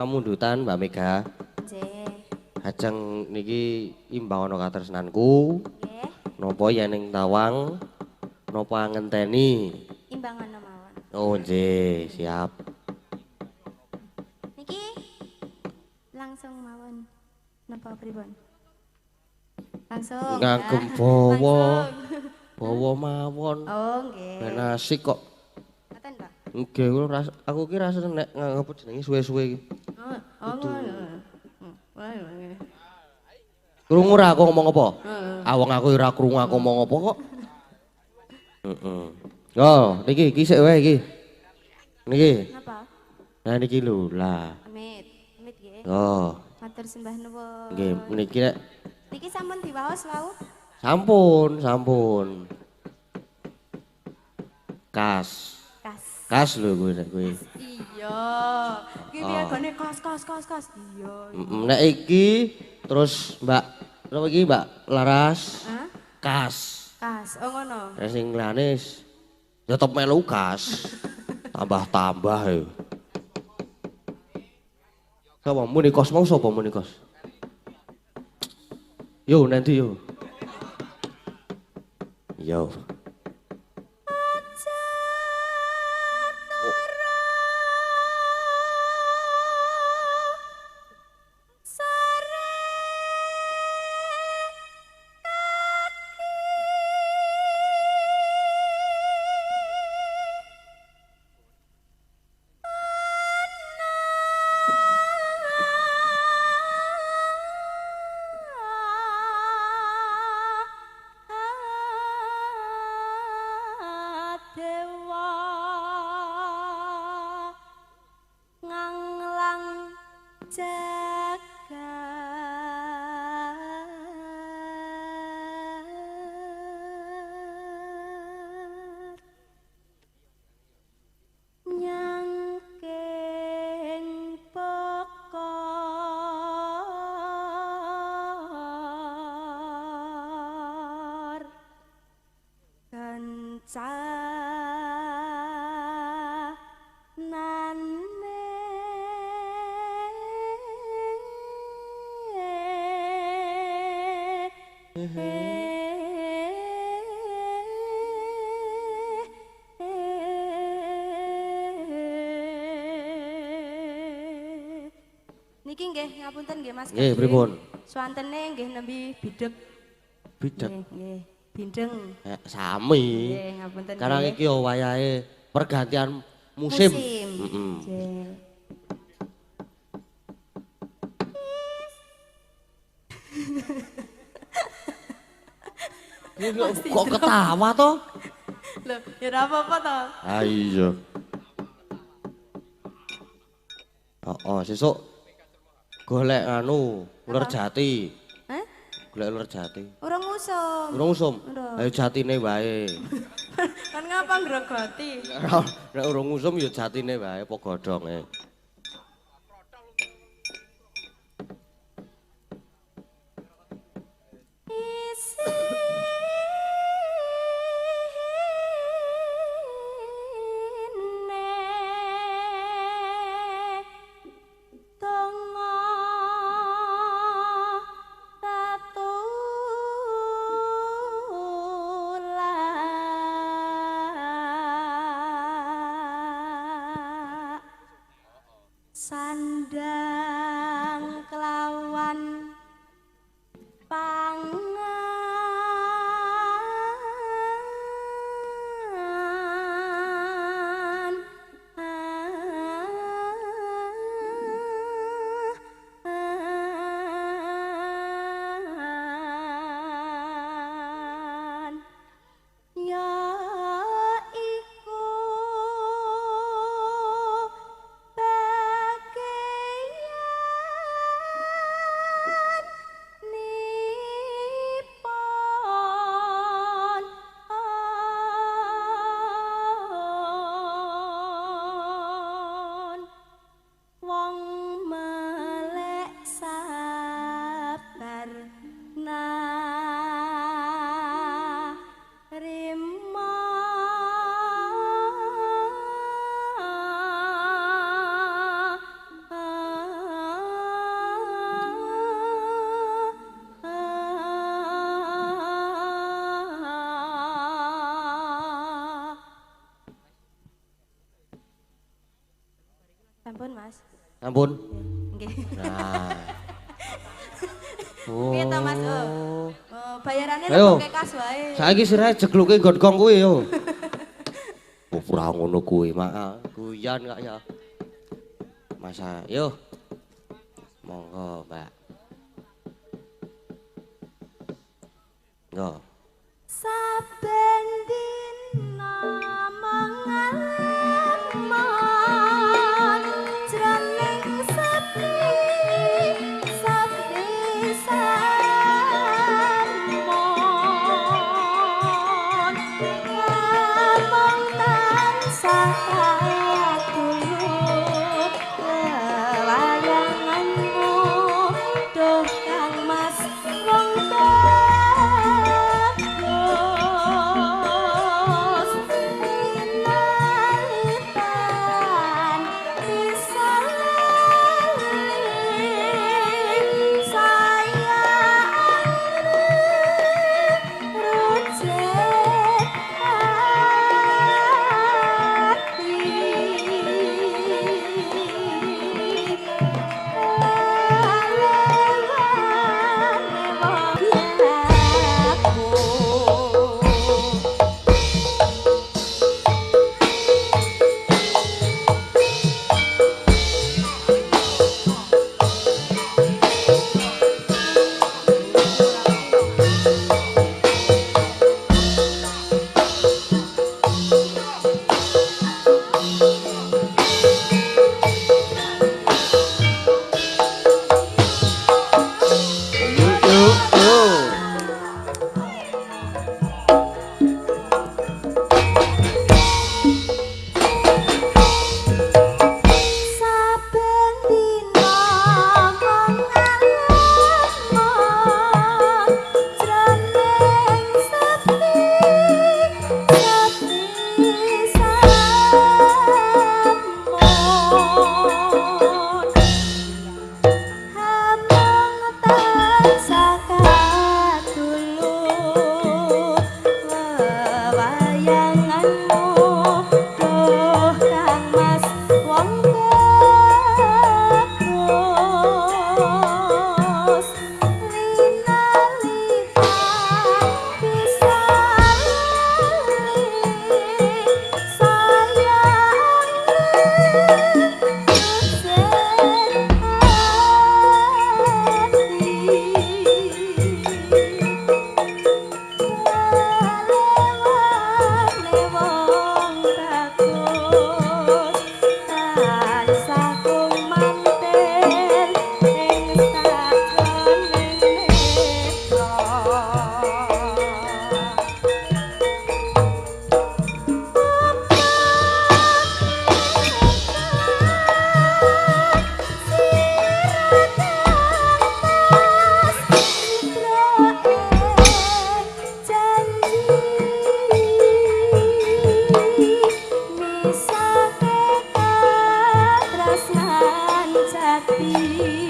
Pamundutan Mbak Mega. Nggih. Ajeng niki imbang ana katresnanku. Nggih. Napa yen ing tawang napa ngenteni. Imbangan mawon. Oh nggih, siap. Niki langsung mawon. Napa pripun? Langsung. Ngagem ya. bawa. Langsung. Bawa mawon. Oh nggih. Ben asik kok. Ngoten, Pak. Nggih, aku ki rasane nek ngapa jenenge suwe-suwe iki. Oh ngono. Krungu ra aku ngomong apa? Heeh. Awang aku ora krungu aku ngomong apa kok. Heeh. Oh, niki sik wae iki. Niki. Napa? Nah niki lho lah. Amit. Amit nggih. Oh. Matur sembah nuwun. Nggih, niki nek Niki sampun diwaos wau? sampun. Kas. Kas. Kas lho kuwi nek kuwi. Iya. Iki piagane kas. Iya. Nek iki terus Mbak napa iki Mbak Laras? Hah? Kas. Kas. Oh ngono. Nek sing lanis ya tetep melu kas. Tambah-tambah ya. Sapa Munikos mau sapa Munikos? Yo nanti yo. Yo. Niki nggih ngapunten nggih Mas. Nggih, pripun? Swantene nggih nembe bidhek. Bidek. Nggih, bindeng. Sami. Nggih, ngapunten nggih. Karang iki yo wayahe pergantian musim. Heeh. Kok ketawa toh? Loh, ya ora apa-apa to. Ah iya. Oh, sesuk golek anu, uler jati. Hah? Golek uler jati. Urung usum. Urung usum. Urung. Ayo jatine wae. Kan ngapa ngrogoti? Nek urung usum ya jatine wae apa godhonge. Sandang kelawan pangan ya iku bagian Ampun. Nggih. Nah. Piye ta Mas? Bayarane Ayo. lek kas wae. Saiki sirahe jegluke godgong kuwi yo. Ora ngono kuwi, Mak. Guyon kok ya. Masa, yo. Monggo, Mbak. Yo. Saben dina mangalemon jroning sepi samon among tansah katulung layanganmu duh Kang Mas wong bagus inalitan bisa lali sayang rujet saben dina mangalemon jroning sepi sampun hamong tansah katulung wewayanganmu duh Kang Mas wong bagus linalitan bisa lali sayang Misake katresnan jati